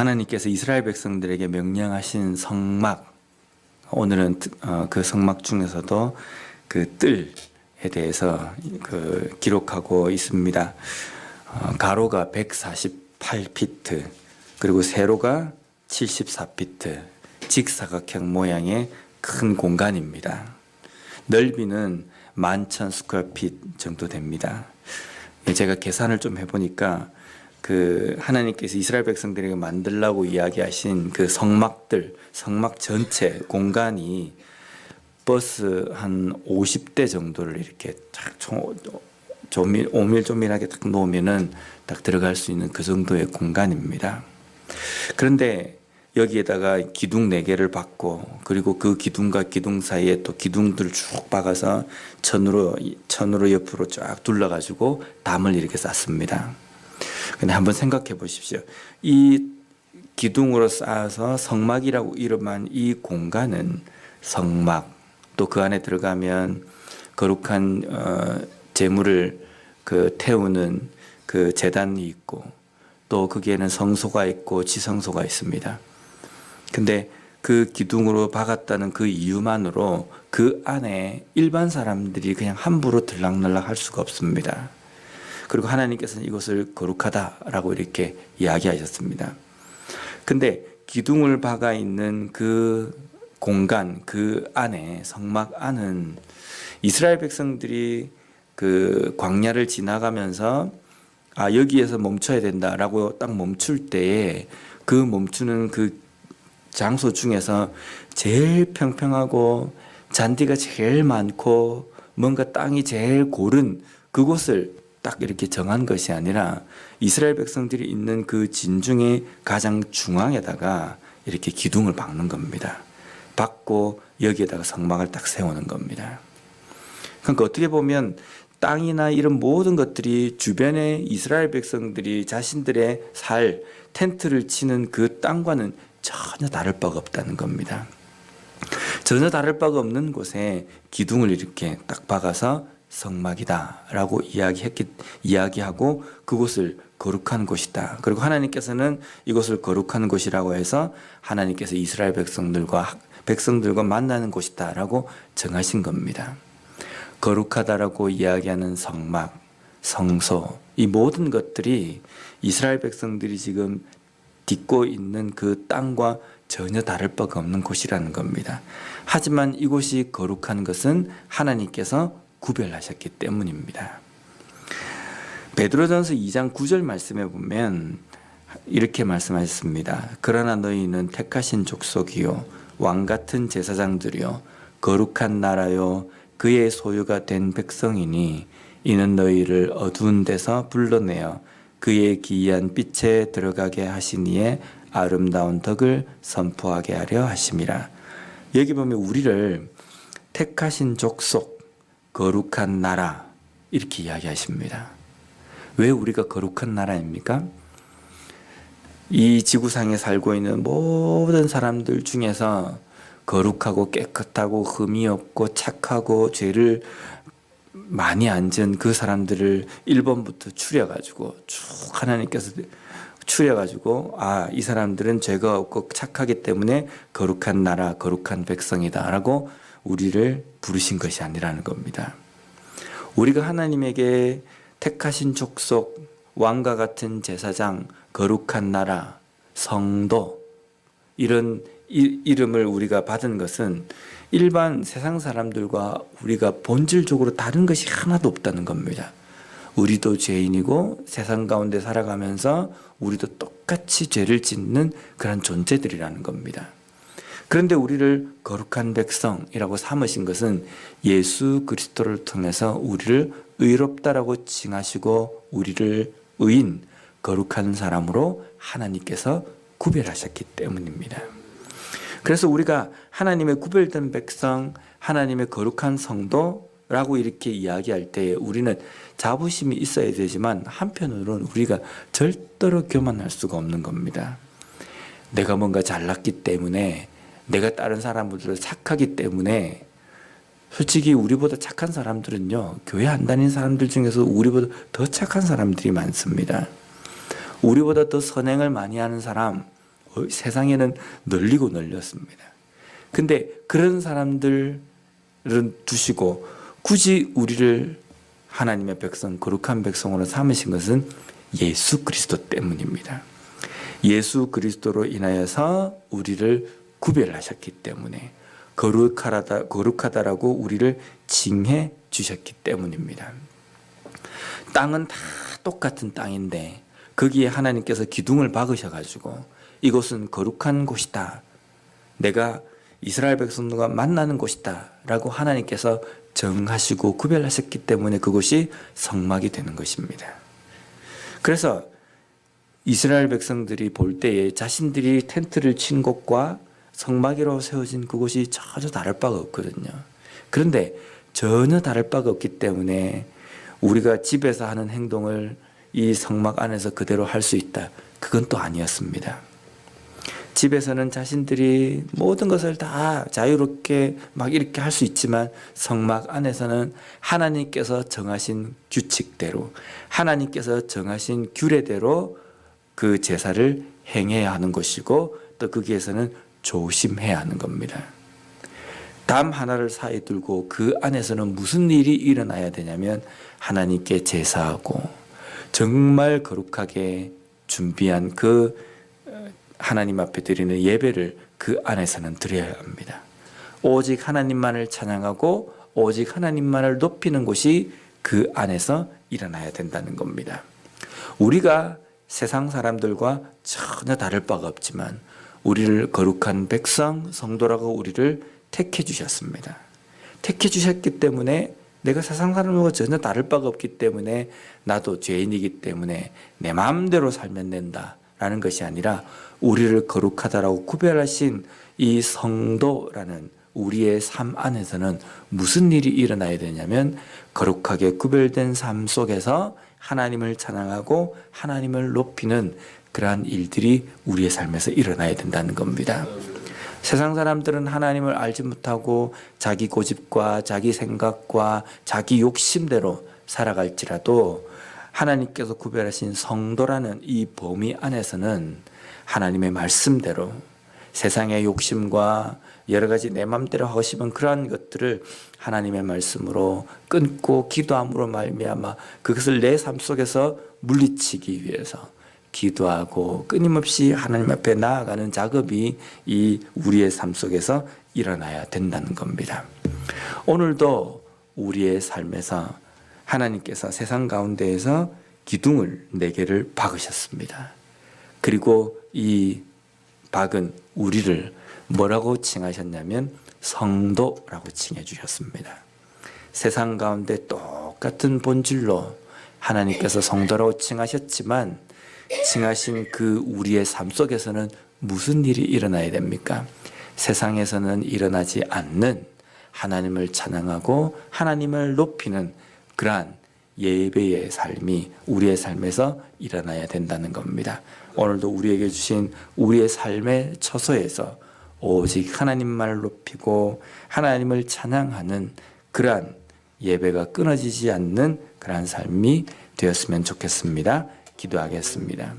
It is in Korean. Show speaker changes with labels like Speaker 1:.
Speaker 1: 하나님께서 이스라엘 백성들에게 명령하신 성막, 오늘은 그 성막 중에서도 그 뜰에 대해서 기록하고 있습니다. 가로가 148피트, 그리고 세로가 74피트, 직사각형 모양의 큰 공간입니다. 넓이는 11,000 스퀘어핏 정도 됩니다. 제가 계산을 좀 해보니까 하나님께서 이스라엘 백성들에게 만들라고 이야기하신 그 성막들, 성막 전체 공간이 버스 한 50대 정도를 이렇게 딱 오밀조밀하게 딱 놓으면은 딱 들어갈 수 있는 그 정도의 공간입니다. 그런데 여기에다가 기둥 4개를 박고, 그리고 그 기둥과 기둥 사이에 또 기둥들을 쭉 박아서 천으로 옆으로 쫙 둘러가지고 담을 이렇게 쌓습니다. 근데 한번 생각해 보십시오. 이 기둥으로 쌓아서 성막이라고 이름한 이 공간은 성막, 또 그 안에 들어가면 거룩한 제물을 태우는 그 제단이 있고, 또 거기에는 성소가 있고 지성소가 있습니다. 근데 그 기둥으로 박았다는 그 이유만으로 그 안에 일반 사람들이 그냥 함부로 들락날락 할 수가 없습니다. 그리고 하나님께서는 이것을 거룩하다라고 이렇게 이야기하셨습니다. 근데 기둥을 박아 있는 그 공간, 그 안에, 성막 안은 이스라엘 백성들이 그 광야를 지나가면서 여기에서 멈춰야 된다라고 딱 멈출 때에 그 멈추는 그 장소 중에서 제일 평평하고 잔디가 제일 많고 뭔가 땅이 제일 고른 그곳을 딱 이렇게 정한 것이 아니라 이스라엘 백성들이 있는 그 진중의 가장 중앙에다가 이렇게 기둥을 박는 겁니다. 박고 여기에다가 성막을 딱 세우는 겁니다. 그러니까 어떻게 보면 땅이나 이런 모든 것들이 주변에 이스라엘 백성들이 자신들의 텐트를 치는 그 땅과는 전혀 다를 바가 없다는 겁니다. 전혀 다를 바가 없는 곳에 기둥을 이렇게 딱 박아서 성막이다라고 이야기하고 그곳을 거룩한 곳이다. 그리고 하나님께서는 이곳을 거룩한 곳이라고 해서 하나님께서 이스라엘 백성들과 만나는 곳이다라고 정하신 겁니다. 거룩하다라고 이야기하는 성막, 성소, 이 모든 것들이 이스라엘 백성들이 지금 딛고 있는 그 땅과 전혀 다를 바가 없는 곳이라는 겁니다. 하지만 이곳이 거룩한 것은 하나님께서 구별하셨기 때문입니다. 베드로전서 2장 9절 말씀에 보면 이렇게 말씀하셨습니다. 그러나 너희는 택하신 족속이요 왕같은 제사장들이요 거룩한 나라요 그의 소유가 된 백성이니 이는 너희를 어두운 데서 불러내어 그의 기이한 빛에 들어가게 하시니에 아름다운 덕을 선포하게 하려 하심이라. 여기 보면 우리를 택하신 족속, 거룩한 나라 이렇게 이야기하십니다. 왜 우리가 거룩한 나라입니까? 이 지구상에 살고 있는 모든 사람들 중에서 거룩하고 깨끗하고 흠이 없고 착하고 죄를 많이 안 지은 그 사람들을 1번부터 추려가지고 쭉 하나님께서 추려가지고 이 사람들은 죄가 없고 착하기 때문에 거룩한 나라, 거룩한 백성이다 라고 우리를 부르신 것이 아니라는 겁니다. 우리가 하나님에게 택하신 족속, 왕과 같은 제사장, 거룩한 나라, 성도 이런 이름을 우리가 받은 것은 일반 세상 사람들과 우리가 본질적으로 다른 것이 하나도 없다는 겁니다. 우리도 죄인이고 세상 가운데 살아가면서 우리도 똑같이 죄를 짓는 그런 존재들이라는 겁니다. 그런데 우리를 거룩한 백성이라고 삼으신 것은 예수 그리스도를 통해서 우리를 의롭다라고 칭하시고 우리를 의인, 거룩한 사람으로 하나님께서 구별하셨기 때문입니다. 그래서 우리가 하나님의 구별된 백성, 하나님의 거룩한 성도라고 이렇게 이야기할 때 우리는 자부심이 있어야 되지만 한편으로는 우리가 절대로 교만할 수가 없는 겁니다. 내가 뭔가 잘났기 때문에, 내가 다른 사람들보다 착하기 때문에, 솔직히 우리보다 착한 사람들은요, 교회 안 다니는 사람들 중에서 우리보다 더 착한 사람들이 많습니다. 우리보다 더 선행을 많이 하는 사람, 세상에는 널리고 널렸습니다. 근데 그런 사람들은 두시고 굳이 우리를 하나님의 백성, 거룩한 백성으로 삼으신 것은 예수 그리스도 때문입니다. 예수 그리스도로 인하여서 우리를 구별하셨기 때문에 거룩하다라고 우리를 징해 주셨기 때문입니다. 땅은 다 똑같은 땅인데 거기에 하나님께서 기둥을 박으셔가지고 이곳은 거룩한 곳이다, 내가 이스라엘 백성들과 만나는 곳이다 라고 하나님께서 정하시고 구별하셨기 때문에 그곳이 성막이 되는 것입니다. 그래서 이스라엘 백성들이 볼 때에 자신들이 텐트를 친 곳과 성막으로 세워진 그곳이 전혀 다를 바가 없거든요. 그런데 전혀 다를 바가 없기 때문에 우리가 집에서 하는 행동을 이 성막 안에서 그대로 할 수 있다, 그건 또 아니었습니다. 집에서는 자신들이 모든 것을 다 자유롭게 막 이렇게 할 수 있지만 성막 안에서는 하나님께서 정하신 규칙대로, 하나님께서 정하신 규례대로 그 제사를 행해야 하는 것이고 또 거기에서는 조심해야 하는 겁니다. 담 하나를 사이 두고 그 안에서는 무슨 일이 일어나야 되냐면 하나님께 제사하고 정말 거룩하게 준비한 그 하나님 앞에 드리는 예배를 그 안에서는 드려야 합니다. 오직 하나님만을 찬양하고 오직 하나님만을 높이는 것이 그 안에서 일어나야 된다는 겁니다. 우리가 세상 사람들과 전혀 다를 바가 없지만 우리를 거룩한 백성, 성도라고 우리를 택해 주셨습니다. 택해 주셨기 때문에 내가 세상 사람과 전혀 다를 바가 없기 때문에 나도 죄인이기 때문에 내 마음대로 살면 된다 라는 것이 아니라 우리를 거룩하다라고 구별하신 이 성도라는 우리의 삶 안에서는 무슨 일이 일어나야 되냐면 거룩하게 구별된 삶 속에서 하나님을 찬양하고 하나님을 높이는 그러한 일들이 우리의 삶에서 일어나야 된다는 겁니다. 세상 사람들은 하나님을 알지 못하고 자기 고집과 자기 생각과 자기 욕심대로 살아갈지라도 하나님께서 구별하신 성도라는 이 범위 안에서는 하나님의 말씀대로 세상의 욕심과 여러 가지 내 마음대로 하고 싶은 그러한 것들을 하나님의 말씀으로 끊고 기도함으로 말미암아 그것을 내 삶 속에서 물리치기 위해서 기도하고 끊임없이 하나님 앞에 나아가는 작업이 이 우리의 삶 속에서 일어나야 된다는 겁니다. 오늘도 우리의 삶에서 하나님께서 세상 가운데에서 기둥을 4개를 박으셨습니다. 그리고 이 박은 우리를 뭐라고 칭하셨냐면 성도라고 칭해 주셨습니다. 세상 가운데 똑같은 본질로 하나님께서 성도라고 칭하셨지만 칭하신 그 우리의 삶 속에서는 무슨 일이 일어나야 됩니까? 세상에서는 일어나지 않는 하나님을 찬양하고 하나님을 높이는 그러한 예배의 삶이 우리의 삶에서 일어나야 된다는 겁니다. 오늘도 우리에게 주신 우리의 삶의 처소에서 오직 하나님만을 높이고 하나님을 찬양하는 그러한 예배가 끊어지지 않는 그러한 삶이 되었으면 좋겠습니다. 기도하겠습니다.